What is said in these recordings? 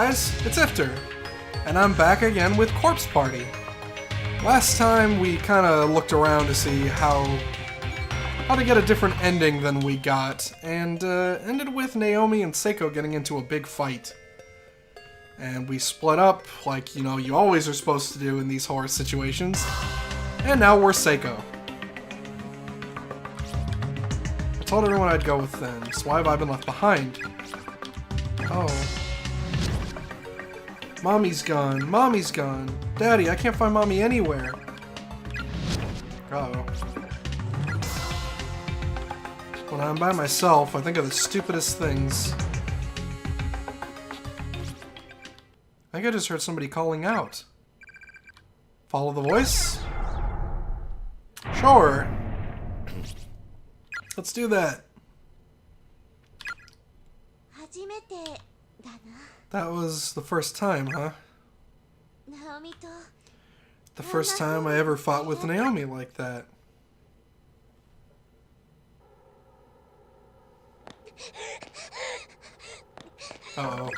guys, it's Ifter, and I'm back again with Corpse Party. Last time we kind of looked around to see how to get a different ending than we got, and ended with Naomi and Seiko getting into a big fight. And we split up, like, you know, you always are supposed to do in these horror situations. And now we're Seiko. I told everyone I'd go with them, so why have I been left behind? Oh. Mommy's gone. Mommy's gone. Daddy, I can't find Mommy anywhere. Uh-oh. When I'm by myself, I think of the stupidest things. I think I just heard somebody calling out. Follow the voice? Sure. Let's do that. That was the first time, huh? The first time I ever fought with Naomi like that. Uh-oh.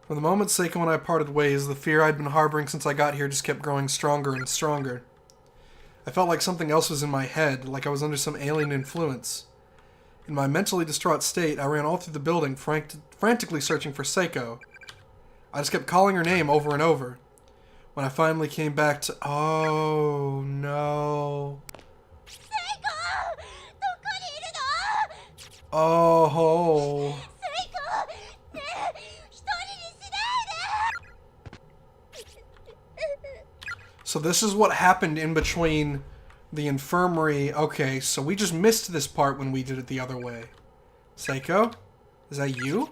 From the moment Seiko and I parted ways, the fear I'd been harboring since I got here just kept growing stronger and stronger. I felt like something else was in my head, like I was under some alien influence. In my mentally distraught state, I ran all through the building, frantically searching for Seiko. I just kept calling her name over and over. When I finally came back to... Oh, no. Oh. So this is what happened in between the infirmary. Okay, so we just missed this part when we did it the other way. Seiko? Is that you?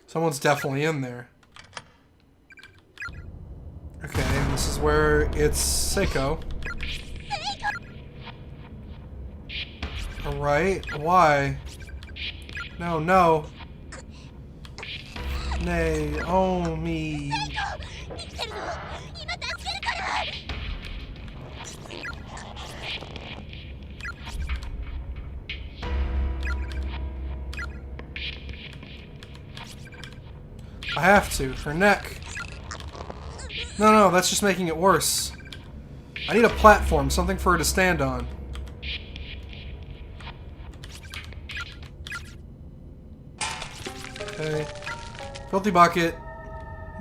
Someone's definitely in there. Okay, and this is where it's Seiko. Alright, why? No, no. Naomi. I have to. Her neck. No, that's just making it worse. I need a platform, something for her to stand on. Okay. Filthy bucket.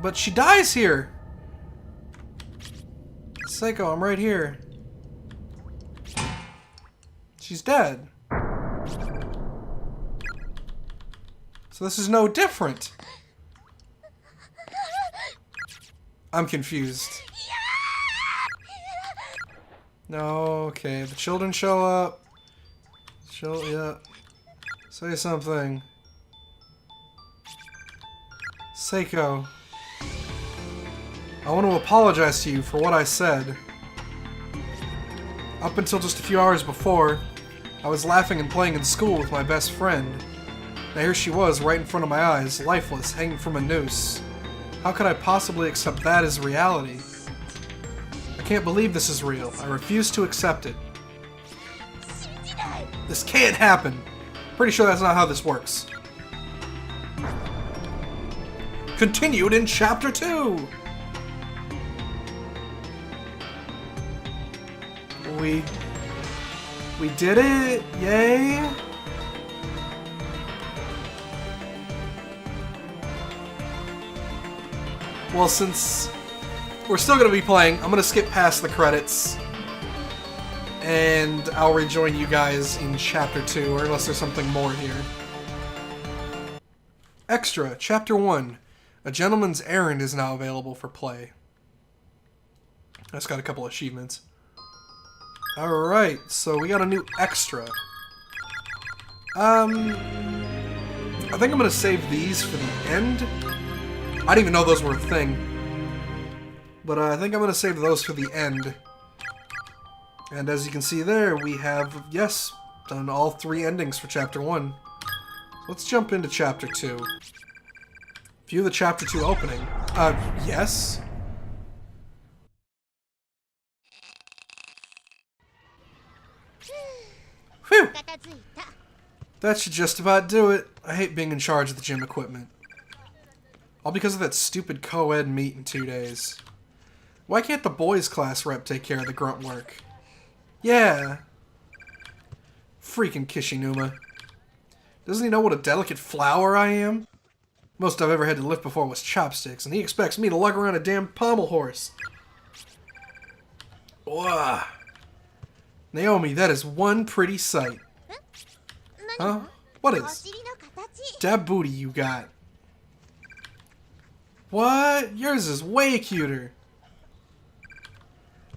But she dies here! Seiko, I'm right here. She's dead. So this is no different. I'm confused. No, okay. The children show up. Yeah. Say something. Seiko. I want to apologize to you for what I said. Up until just a few hours before, I was laughing and playing in school with my best friend. Now here she was, right in front of my eyes, lifeless, hanging from a noose. How could I possibly accept that as reality? I can't believe this is real. I refuse to accept it. This can't happen. Pretty sure that's not how this works. Continued in Chapter 2! We did it! Yay! Well, since we're still going to be playing, I'm going to skip past the credits. And I'll rejoin you guys in Chapter 2, or unless there's something more here. Extra, Chapter 1. A Gentleman's Errand is now available for play. That's got a couple achievements. Alright, so we got a new extra. I think I'm going to save these for the end. I didn't even know those were a thing. But I think I'm going to save those for the end. And as you can see there, we have, yes, Done all 3 endings for Chapter 1. Let's jump into Chapter 2. View the Chapter 2 opening. Yes? Phew! That should just about do it. I hate being in charge of the gym equipment. All because of that stupid co-ed meet in 2 days. Why can't the boys class rep take care of the grunt work? Yeah. Freaking Kishinuma. Doesn't he know what a delicate flower I am? Most I've ever had to lift before was chopsticks, and he expects me to lug around a damn pommel horse. Wah. Naomi, that is one pretty sight. Huh? What is? That booty you got. What? Yours is way cuter.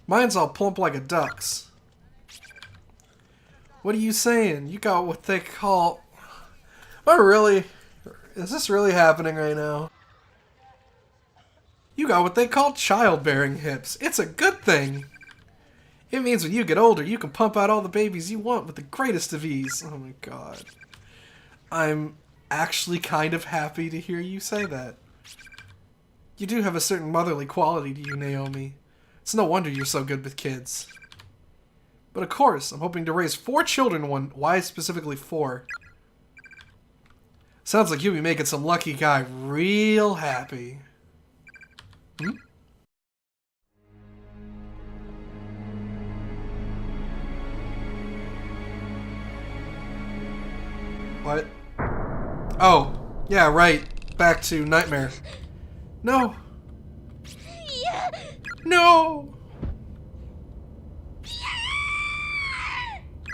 Mine's all plump like a duck's. What are you saying? You got what they call... Oh, really? Is this really happening right now? You got what they call childbearing hips. It's a good thing. It means when you get older, you can pump out all the babies you want with the greatest of ease. Oh my god. I'm actually kind of happy to hear you say that. You do have a certain motherly quality to you, Naomi. It's no wonder you're so good with kids. But of course, I'm hoping to raise 4 children Why specifically 4? Sounds like you'll be making some lucky guy real happy. Hmm? What? Oh, yeah, right. Back to Nightmare. No. No!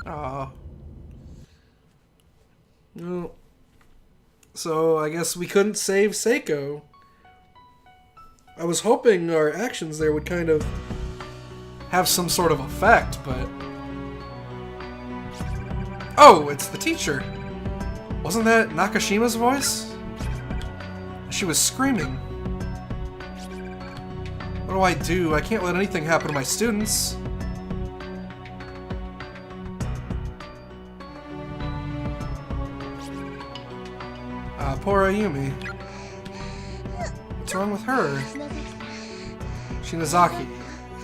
Aw. No. So, I guess we couldn't save Seiko. I was hoping our actions there would kind of have some sort of effect, but... Oh, it's the teacher! Wasn't that Nakashima's voice? She was screaming. What do I do? I can't let anything happen to my students. Poor Ayumi. What's wrong with her? Shinozaki,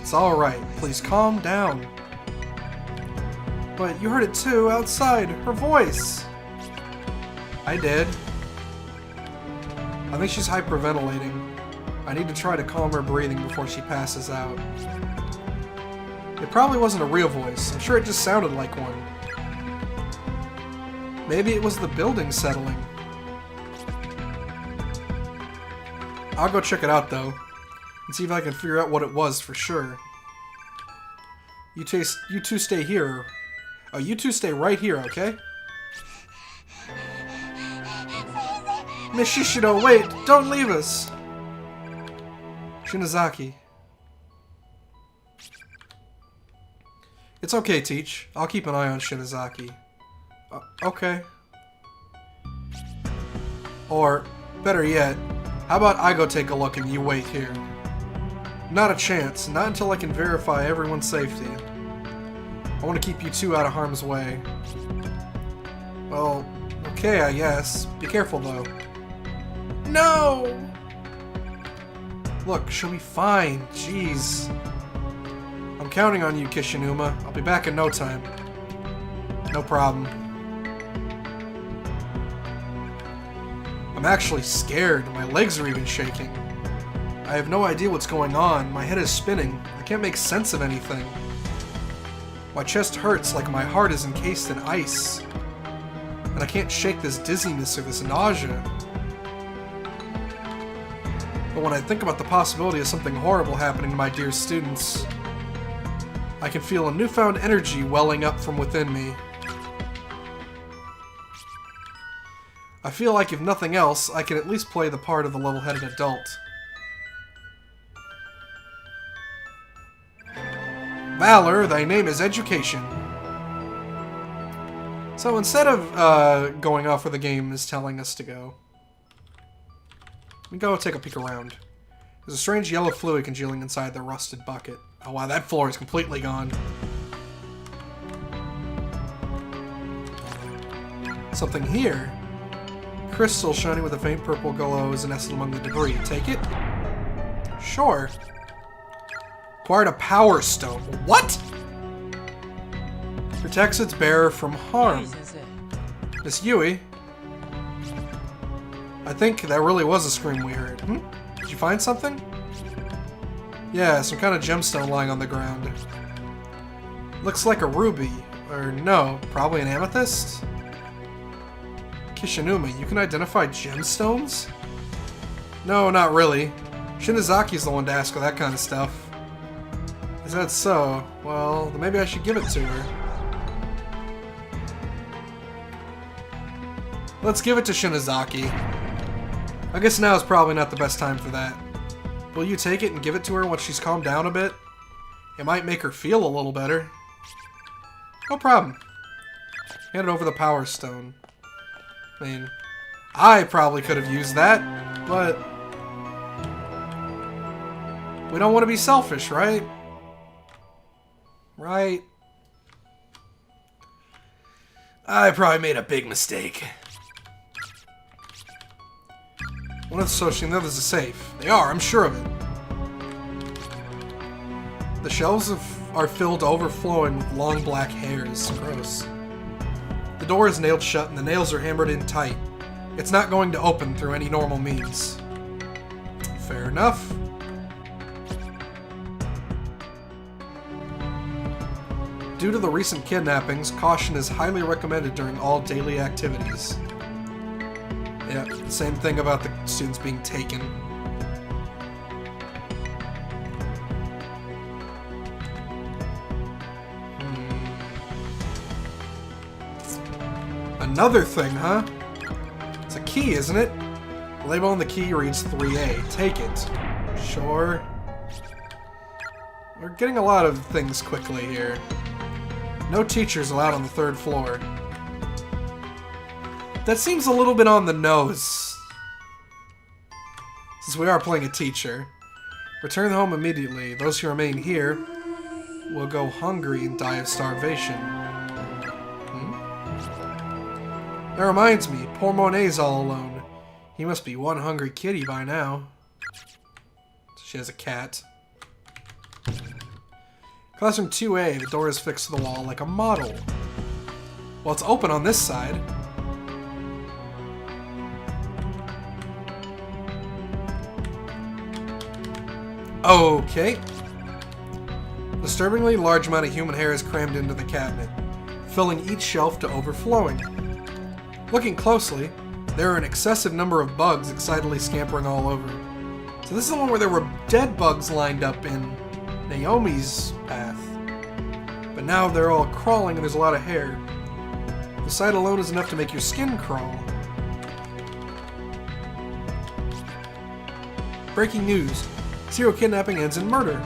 it's alright. Please calm down. But you heard it too, outside. Her voice. I did. I think she's hyperventilating. I need to try to calm her breathing before she passes out. It probably wasn't a real voice. I'm sure it just sounded like one. Maybe it was the building settling. I'll go check it out, though, and see if I can figure out what it was for sure. You two stay here. Oh, you two stay right here, okay? Miss Shishido, wait! Don't leave us! Shinozaki. It's okay, Teach. I'll keep an eye on Shinozaki. Okay. Or, better yet, how about I go take a look and you wait here? Not a chance. Not until I can verify everyone's safety. I want to keep you two out of harm's way. Well, okay, I guess. Be careful, though. No! Look, she'll be fine. Jeez. I'm counting on you, Kishinuma. I'll be back in no time. No problem. I'm actually scared. My legs are even shaking. I have no idea what's going on. My head is spinning. I can't make sense of anything. My chest hurts like my heart is encased in ice. And I can't shake this dizziness or this nausea. But when I think about the possibility of something horrible happening to my dear students, I can feel a newfound energy welling up from within me. I feel like if nothing else, I can at least play the part of the level-headed adult. Valor, thy name is education. So instead of going off where the game is telling us to go, we go take a peek around. There's a strange yellow fluid congealing inside the rusted bucket. Oh wow, that floor is completely gone. Something here. Crystal shining with a faint purple glow is nestled among the debris. Take it? Sure. Acquired a power stone. What? Protects its bearer from harm. Miss Yui? I think that really was a scream we heard. Did you find something? Yeah, some kind of gemstone lying on the ground. Looks like a ruby. Or no, probably an amethyst? Kishinuma, you can identify gemstones? No, not really. Shinizaki's the one to ask for that kind of stuff. Is that so? Well, then maybe I should give it to her. Let's give it to Shinizaki. I guess now is probably not the best time for that. Will you take it and give it to her once she's calmed down a bit? It might make her feel a little better. No problem. Hand it over the power stone. I mean, I probably could have used that, but we don't want to be selfish, right? Right? I probably made a big mistake. One of the Soshi and the other's a safe. They are, I'm sure of it. The shelves are filled to overflowing with long black hairs. Gross. The door is nailed shut and the nails are hammered in tight. It's not going to open through any normal means. Fair enough. Due to the recent kidnappings, caution is highly recommended during all daily activities. Yeah, same thing about the students being taken. Another thing, huh? It's a key, isn't it? The label on the key reads 3A. Take it. Sure. We're getting a lot of things quickly here. No teachers allowed on the 3rd floor. That seems a little bit on the nose. Since we are playing a teacher. Return home immediately. Those who remain here will go hungry and die of starvation. That reminds me, poor Monet's all alone. He must be one hungry kitty by now. She has a cat. Classroom 2A, the door is fixed to the wall like a model. Well, it's open on this side. Okay. Disturbingly large amount of human hair is crammed into the cabinet, filling each shelf to overflowing. Looking closely, there are an excessive number of bugs excitedly scampering all over. So this is the one where there were dead bugs lined up in Naomi's path. But now they're all crawling and there's a lot of hair. The sight alone is enough to make your skin crawl. Breaking news. Serial kidnapping ends in murder.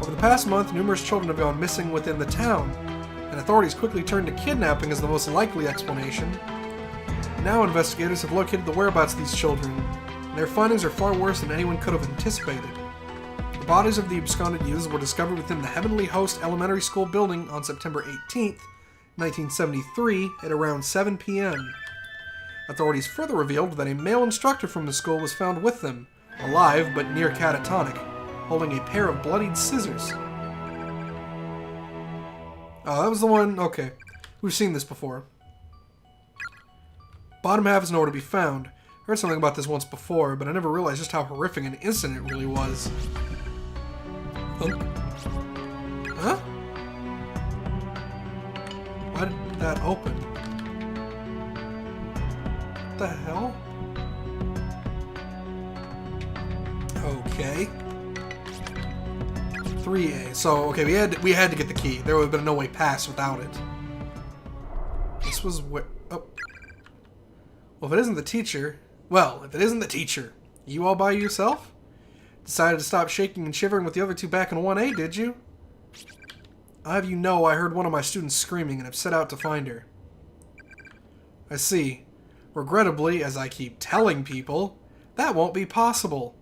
Over the past month, numerous children have gone missing within the town, and authorities quickly turned to kidnapping as the most likely explanation. Now investigators have located the whereabouts of these children, and their findings are far worse than anyone could have anticipated. The bodies of the absconded youths were discovered within the Heavenly Host Elementary School building on September 18th, 1973 at around 7 p.m. Authorities further revealed that a male instructor from the school was found with them, alive but near catatonic, holding a pair of bloodied scissors. Oh, that was the one. Okay. We've seen this before. Bottom half is nowhere to be found. I heard something about this once before, but I never realized just how horrific an incident it really was. Huh? Why did that open? What the hell? Okay. 3A. So, okay, we had to get the key. There would have been no way past without it. This was where... Oh. Well, if it isn't the teacher... Well, if it isn't the teacher, you all by yourself? Decided to stop shaking and shivering with the other two back in 1A, did you? I'll have you know I heard one of my students screaming and have set out to find her. I see. Regrettably, as I keep telling people, that won't be possible.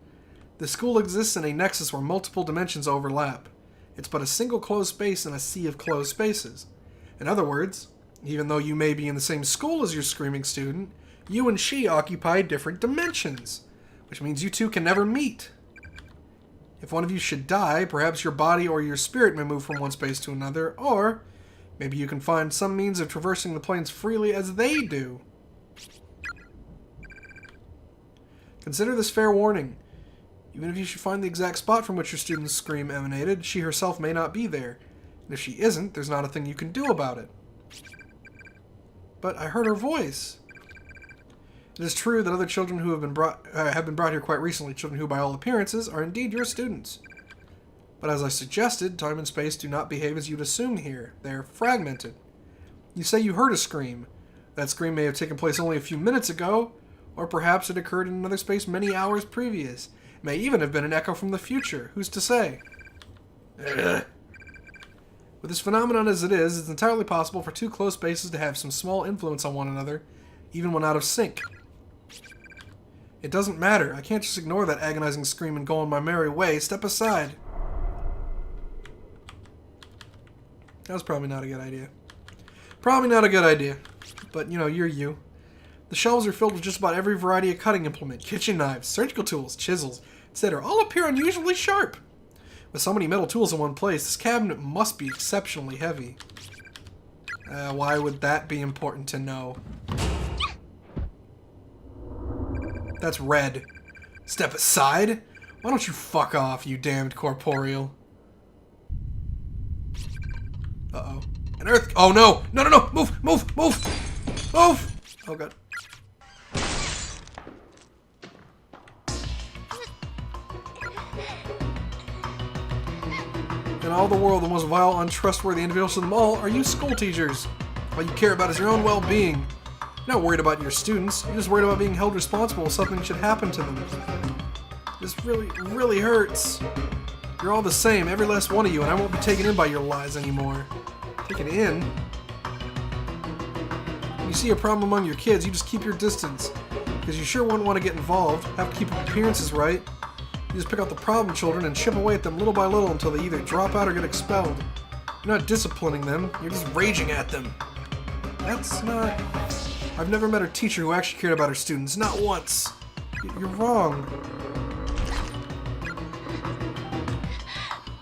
The school exists in a nexus where multiple dimensions overlap. It's but a single closed space in a sea of closed spaces. In other words, Even though you may be in the same school as your screaming student, you and she occupy different dimensions, which means you two can never meet. If one of you should die, perhaps your body or your spirit may move from one space to another, or maybe you can find some means of traversing the planes freely as they do. Consider this fair warning. Even if you should find the exact spot from which your student's scream emanated, she herself may not be there. And if she isn't, there's not a thing you can do about it. But I heard her voice. It is true that other children who have been brought here quite recently, children who by all appearances are indeed your students. But as I suggested, time and space do not behave as you'd assume here. They're fragmented. You say you heard a scream. That scream may have taken place only a few minutes ago, or perhaps it occurred in another space many hours previous. It may even have been an echo from the future. Who's to say? Ugh. With this phenomenon as it is, it's entirely possible for two close spaces to have some small influence on one another, even when out of sync. It doesn't matter. I can't just ignore that agonizing scream and go on my merry way. Step aside. That was probably not a good idea. Probably not a good idea. But, you know, you're you. The shelves are filled with just about every variety of cutting implement. Kitchen knives, surgical tools, chisels, etc. all appear unusually sharp. With so many metal tools in one place, this cabinet must be exceptionally heavy. Why would that be important to know? That's red. Step aside? Why don't you fuck off, you damned corporeal? Uh-oh. An earth... Oh, no! No, no, no! Move! Move! Move! Move! Oh, God. In all the world, the most vile, untrustworthy individuals of them all are you school teachers. All you care about is your own well-being. You're not worried about your students. You're just worried about being held responsible if something should happen to them. This really, really hurts. You're all the same, every last one of you, and I won't be taken in by your lies anymore. Taken in? When you see a problem among your kids, you just keep your distance. Because you sure wouldn't want to get involved, have to keep appearances right. You just pick out the problem children and chip away at them little by little until they either drop out or get expelled. You're not disciplining them, you're just raging at them. That's not... I've never met a teacher who actually cared about her students, not once. You're wrong.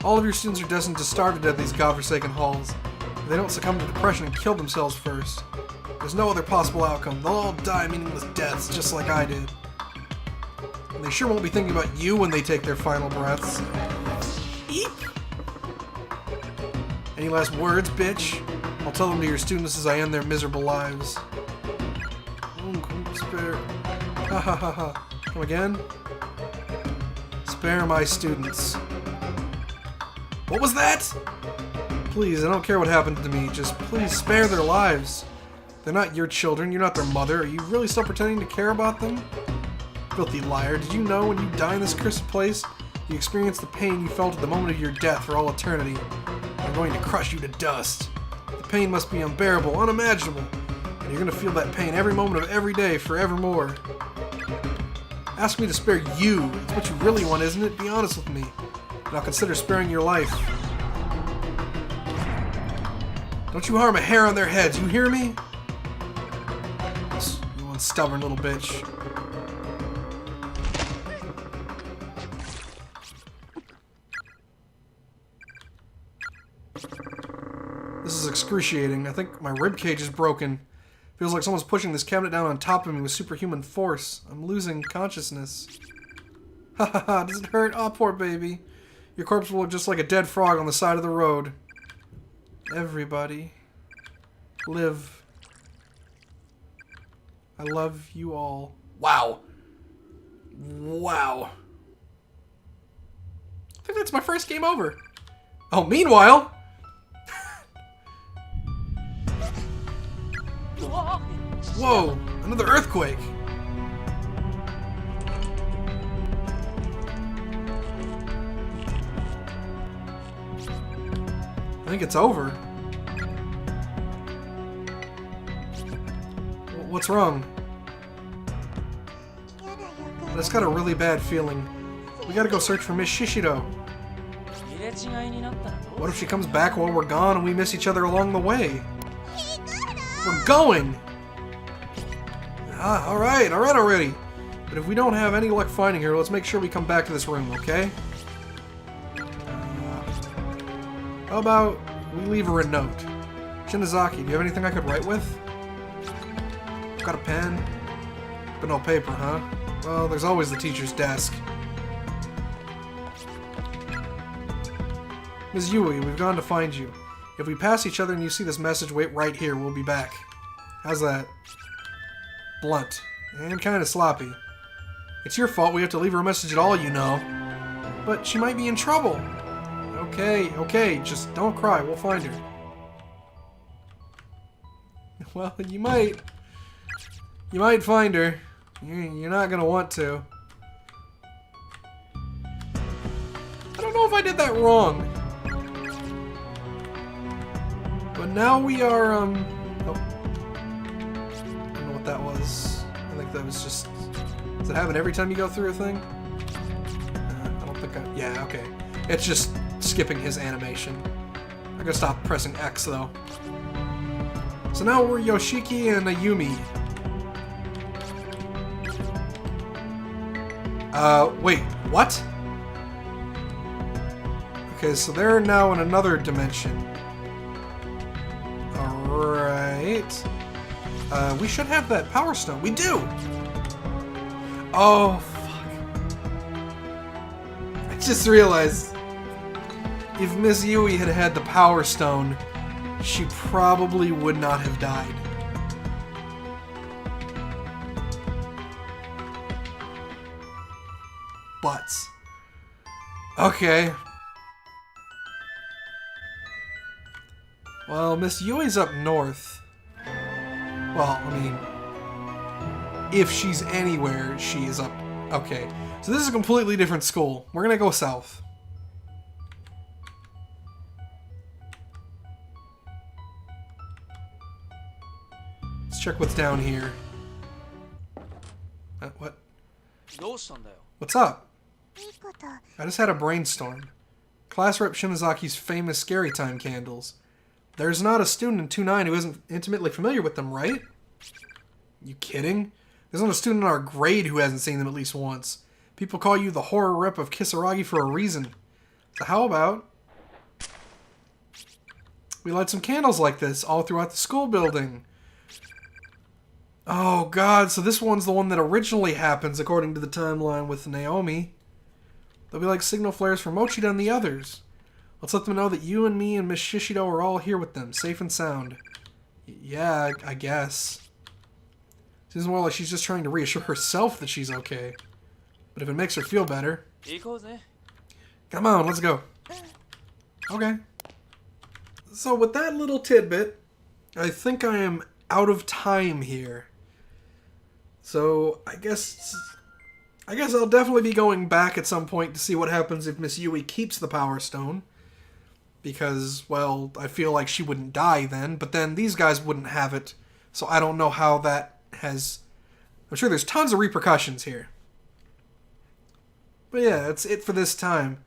All of your students are destined to starve to death in these godforsaken halls. If they don't succumb to depression and kill themselves first. There's no other possible outcome. They'll all die meaningless deaths, just like I did. And they sure won't be thinking about you when they take their final breaths. Eep! Any last words, bitch? I'll tell them to your students as I end their miserable lives. Spare... Ha ha ha ha. Come again? Spare my students. What was that? Please, I don't care what happened to me. Just please spare their lives. They're not your children. You're not their mother. Are you really still pretending to care about them? Filthy liar. Did you know when you die in this cursed place, you experience the pain you felt at the moment of your death for all eternity? I'm going to crush you to dust. The pain must be unbearable, unimaginable. And you're going to feel that pain every moment of every day, forevermore. Ask me to spare you. It's what you really want, isn't it? Be honest with me. And I'll consider sparing your life. Don't you harm a hair on their heads, you hear me? You one stubborn little bitch. This is excruciating. I think my ribcage is broken. Feels like someone's pushing this cabinet down on top of me with superhuman force. I'm losing consciousness. Ha ha ha, does it hurt? Oh, poor baby. Your corpse will look just like a dead frog on the side of the road. Everybody. Live. I love you all. Wow. Wow. I think that's my first game over. Oh, meanwhile... Whoa! Another earthquake! I think it's over. What's wrong? I just got a really bad feeling. We gotta go search for Miss Shishido. What if she comes back while we're gone and we miss each other along the way? We're going! Ah, alright already. But if we don't have any luck finding her, let's make sure we come back to this room, okay? How about we leave her a note? Shinozaki, do you have anything I could write with? Got a pen? But no paper, huh? Well, there's always the teacher's desk. Ms. Yui, we've gone to find you. If we pass each other and you see this message, wait right here. We'll be back. How's that? Blunt. And kind of sloppy. It's your fault we have to leave her a message at all, you know. But she might be in trouble. Okay, just don't cry. We'll find her. Well, you might. You might find her. You're not gonna want to. I don't know if I did that wrong. But now we are, oh. I don't know what that was. I think that was just... Does it happen every time you go through a thing? I don't think I... Yeah, okay. It's just skipping his animation. I'm gonna stop pressing X, though. So now we're Yoshiki and Ayumi. Wait, what? Okay, so they're now in another dimension. Alright. We should have that Power Stone. We do! Oh, fuck. I just realized if Miss Yui had had the Power Stone, she probably would not have died. Butts. Okay. Well, Miss Yui's up north. Well, I mean, if she's anywhere, she is up. Okay. So this is a completely different school. We're gonna go south. Let's check what's down here. What? What's up? I just had a brainstorm. Class rep Shinozaki's famous Scary Time candles. There's not a student in 2-9 who isn't intimately familiar with them, right? You kidding? There's not a student in our grade who hasn't seen them at least once. People call you the horror rep of Kisaragi for a reason. So how about we light some candles like this all throughout the school building? Oh god, so this one's the one that originally happens according to the timeline with Naomi. They'll be like signal flares for Mochida and the others. Let's let them know that you and me and Miss Shishido are all here with them, safe and sound. Yeah, I guess. Seems more like she's just trying to reassure herself that she's okay. But if it makes her feel better... Come on, let's go. Okay. So with that little tidbit, I think I am out of time here. So I guess I'll definitely be going back at some point to see what happens if Miss Yui keeps the Power Stone. Because, well, I feel like she wouldn't die then, but then these guys wouldn't have it. So I don't know how that has... I'm sure there's tons of repercussions here. But yeah, that's it for this time.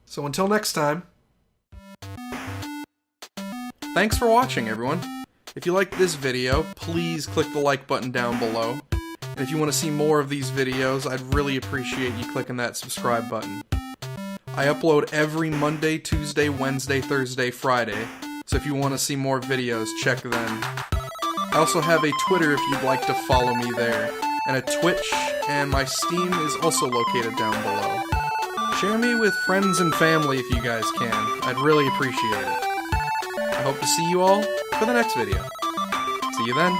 So until next time. Thanks for watching, everyone. If you liked this video, please click the like button down below. And if you want to see more of these videos, I'd really appreciate you clicking that subscribe button. I upload every Monday, Tuesday, Wednesday, Thursday, Friday, so if you want to see more videos, check then. I also have a Twitter if you'd like to follow me there, and a Twitch, and my Steam is also located down below. Share me with friends and family if you guys can. I'd really appreciate it. I hope to see you all for the next video. See you then.